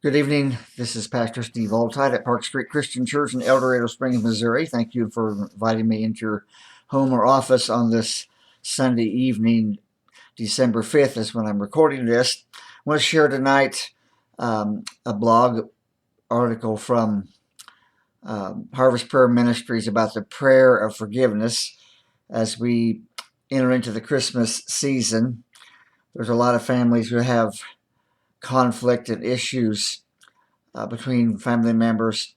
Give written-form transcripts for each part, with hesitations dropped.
Good evening. This is Pastor Steve Alltide at Park Street Christian Church in El Dorado Springs, Missouri. Thank you for inviting me into your home or office on this Sunday evening. December 5th is when I'm recording this. I want to share tonight a blog article from Harvest Prayer Ministries about the prayer of forgiveness as we enter into the Christmas season. There's a lot of families who have conflict and issues between family members,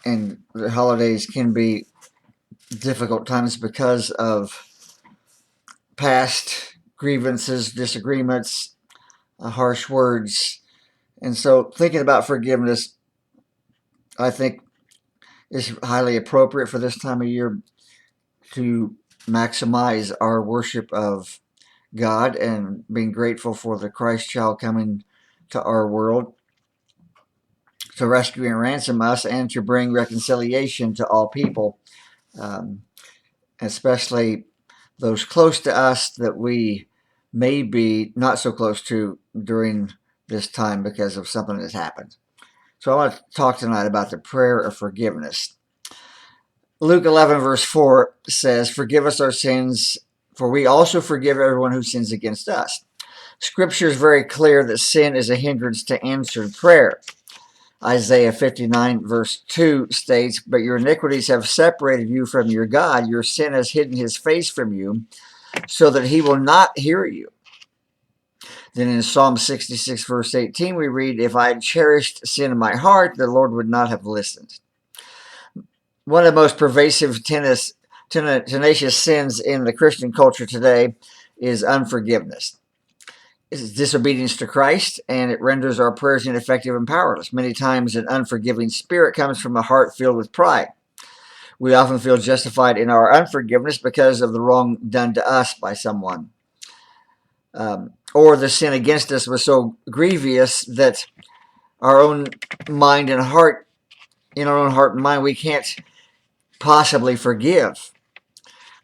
and the holidays can be difficult times because of past grievances, disagreements, harsh words. And so thinking about forgiveness, I think, is highly appropriate for this time of year to maximize our worship of God and being grateful for the Christ child coming to our world to rescue and ransom us and to bring reconciliation to all people, especially those close to us that we may be not so close to during this time because of something that's happened. So I want to talk tonight about the prayer of forgiveness. Luke 11 verse 4 says, "Forgive us our sins, for we also forgive everyone who sins against us." Scripture is very clear that sin is a hindrance to answered prayer. Isaiah 59 verse 2 states, "But your iniquities have separated you from your God. Your sin has hidden his face from you, so that he will not hear you." Then in Psalm 66 verse 18 we read, "If I had cherished sin in my heart, the Lord would not have listened." One of the most pervasive tenacious sins in the Christian culture today is unforgiveness. It's disobedience to Christ, and it renders our prayers ineffective and powerless. Many times an unforgiving spirit comes from a heart filled with pride. We often feel justified in our unforgiveness because of the wrong done to us by someone. Or the sin against us was so grievous that our own mind and heart, in our own heart and mind, we can't possibly forgive.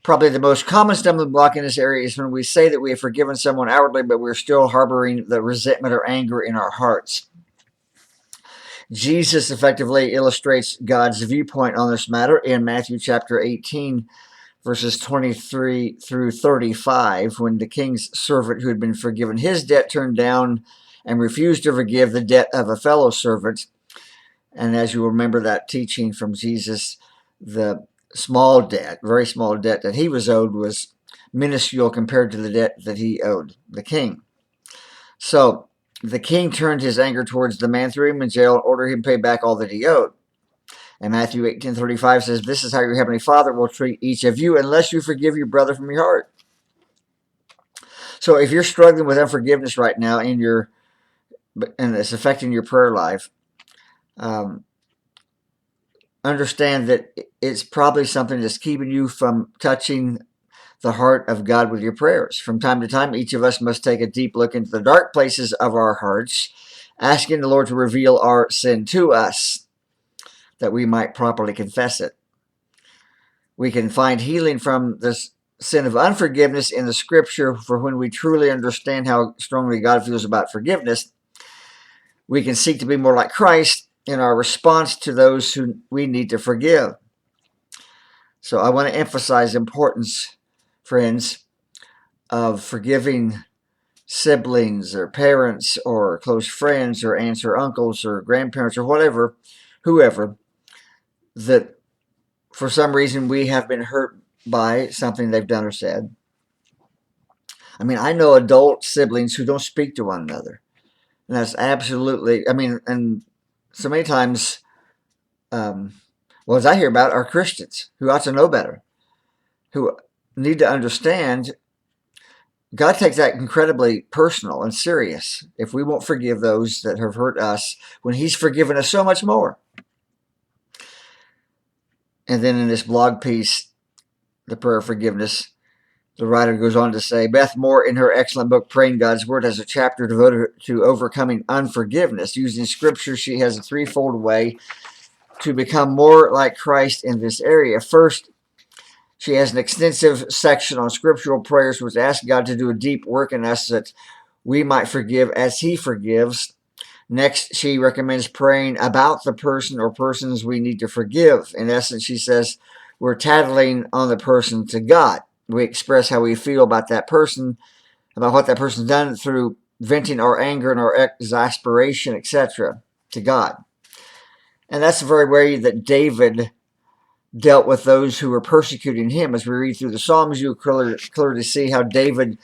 Probably the most common stumbling block in this area is when we say that we have forgiven someone outwardly, but we're still harboring the resentment or anger in our hearts. Jesus effectively illustrates God's viewpoint on this matter in Matthew chapter 18, verses 23 through 35, when the king's servant who had been forgiven his debt turned down and refused to forgive the debt of a fellow servant. And as you remember that teaching from Jesus, the small debt, very small debt that he was owed was minuscule compared to the debt that he owed the king. So the king turned his anger towards the man, threw him in jail, and ordered him to pay back all that he owed. And Matthew 18:35 says, "This is how your heavenly Father will treat each of you unless you forgive your brother from your heart." So if you're struggling with unforgiveness right now and it's affecting your prayer life, understand that it's probably something that's keeping you from touching the heart of God with your prayers. From time to time, each of us must take a deep look into the dark places of our hearts, asking the Lord to reveal our sin to us, that we might properly confess it. We can find healing from this sin of unforgiveness in the Scripture, for when we truly understand how strongly God feels about forgiveness, we can seek to be more like Christ in our response to those who we need to forgive. So I want to emphasize the importance, friends, of forgiving siblings or parents or close friends or aunts or uncles or grandparents or whatever, whoever, that for some reason we have been hurt by something they've done or said. I mean, I know adult siblings who don't speak to one another. And that's absolutely, and so many times, as I hear about, are Christians who ought to know better, who need to understand God takes that incredibly personal and serious if we won't forgive those that have hurt us when he's forgiven us so much more. And then in this blog piece, The Prayer of Forgiveness, the writer goes on to say, Beth Moore, in her excellent book, Praying God's Word, has a chapter devoted to overcoming unforgiveness. Using Scripture, she has a threefold way to become more like Christ in this area. First, she has an extensive section on scriptural prayers which ask God to do a deep work in us that we might forgive as he forgives. Next, she recommends praying about the person or persons we need to forgive. In essence, she says we're tattling on the person to God. We express how we feel about that person, about what that person's done through venting our anger and our exasperation, etc., to God. And that's the very way that David dealt with those who were persecuting him. As we read through the Psalms, you clearly see how David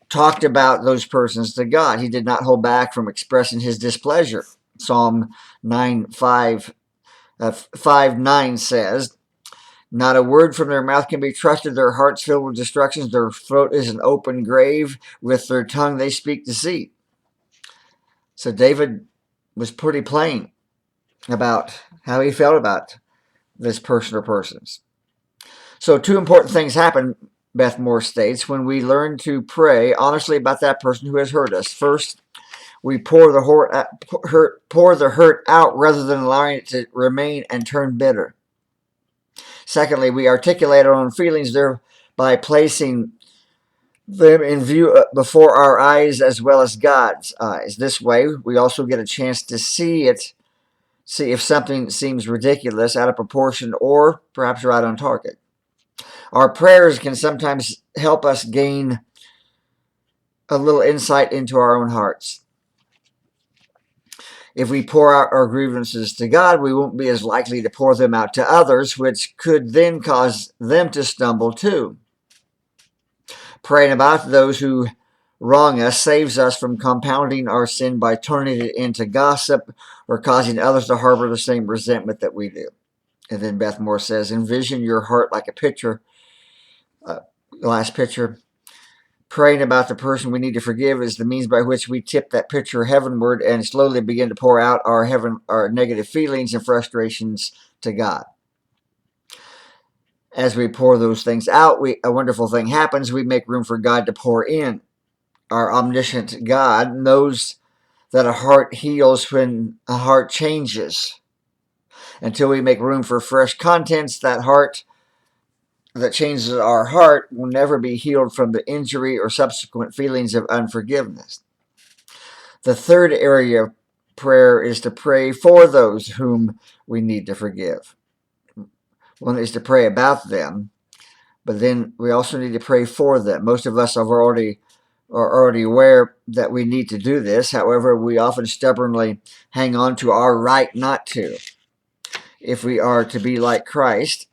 talked about those persons to God. He did not hold back from expressing his displeasure. Psalm 5:9 says, "Not a word from their mouth can be trusted. Their hearts filled with destructions. Their throat is an open grave. With their tongue they speak deceit." So David was pretty plain about how he felt about this person or persons. So two important things happen, Beth Moore states, when we learn to pray honestly about that person who has hurt us. First, we pour the hurt out rather than allowing it to remain and turn bitter. Secondly, we articulate our own feelings, thereby placing them in view before our eyes as well as God's eyes. This way, we also get a chance to see if something seems ridiculous, out of proportion, or perhaps right on target. Our prayers can sometimes help us gain a little insight into our own hearts. If we pour out our grievances to God, we won't be as likely to pour them out to others, which could then cause them to stumble too. Praying about those who wrong us saves us from compounding our sin by turning it into gossip or causing others to harbor the same resentment that we do. And then Beth Moore says, envision your heart like a pitcher, glass pitcher. Praying about the person we need to forgive is the means by which we tip that pitcher heavenward and slowly begin to pour out our negative feelings and frustrations to God. As we pour those things out, a wonderful thing happens. We make room for God to pour in. Our omniscient God knows that a heart heals when a heart changes. Until we make room for fresh contents, that heart that changes our heart will never be healed from the injury or subsequent feelings of unforgiveness. The third area of prayer is to pray for those whom we need to forgive. One is to pray about them, but then we also need to pray for them. Most of us are already aware that we need to do this. However, we often stubbornly hang on to our right not to. If we are to be like Christ,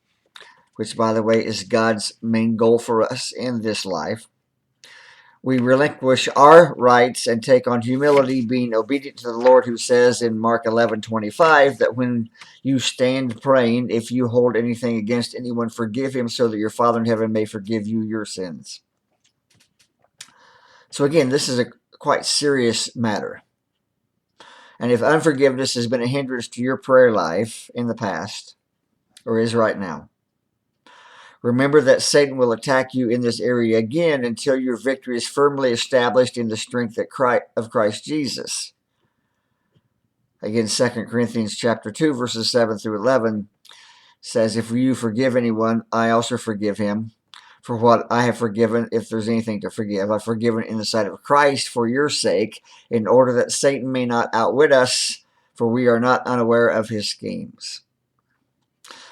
which, by the way, is God's main goal for us in this life, we relinquish our rights and take on humility, being obedient to the Lord, who says in Mark 11:25 that when you stand praying, if you hold anything against anyone, forgive him, so that your Father in heaven may forgive you your sins. So again, this is a quite serious matter. And if unforgiveness has been a hindrance to your prayer life in the past, or is right now, remember that Satan will attack you in this area again until your victory is firmly established in the strength of Christ Jesus. Again, 2 Corinthians chapter 2, verses 7 through 11 says, if you forgive anyone, I also forgive him. For what I have forgiven, if there's anything to forgive, I've forgiven in the sight of Christ for your sake, in order that Satan may not outwit us, for we are not unaware of his schemes.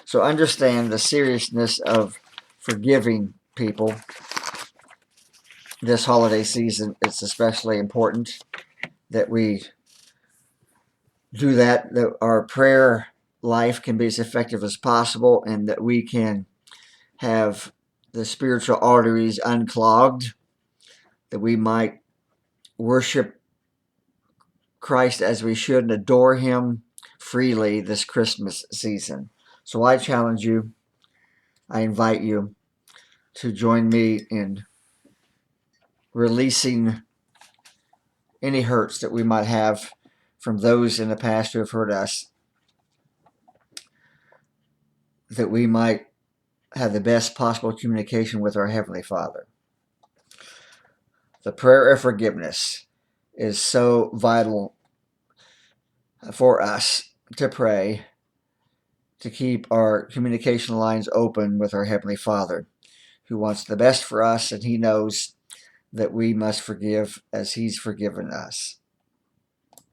So understand the seriousness of forgiving people this holiday season. It's especially important that we do that our prayer life can be as effective as possible, and that we can have the spiritual arteries unclogged, that we might worship Christ as we should and adore him freely this Christmas season. So I challenge you, I invite you to join me in releasing any hurts that we might have from those in the past who have hurt us, that we might have the best possible communication with our Heavenly Father. The prayer of forgiveness is so vital for us to pray, to keep our communication lines open with our Heavenly Father, who wants the best for us, and he knows that we must forgive as he's forgiven us.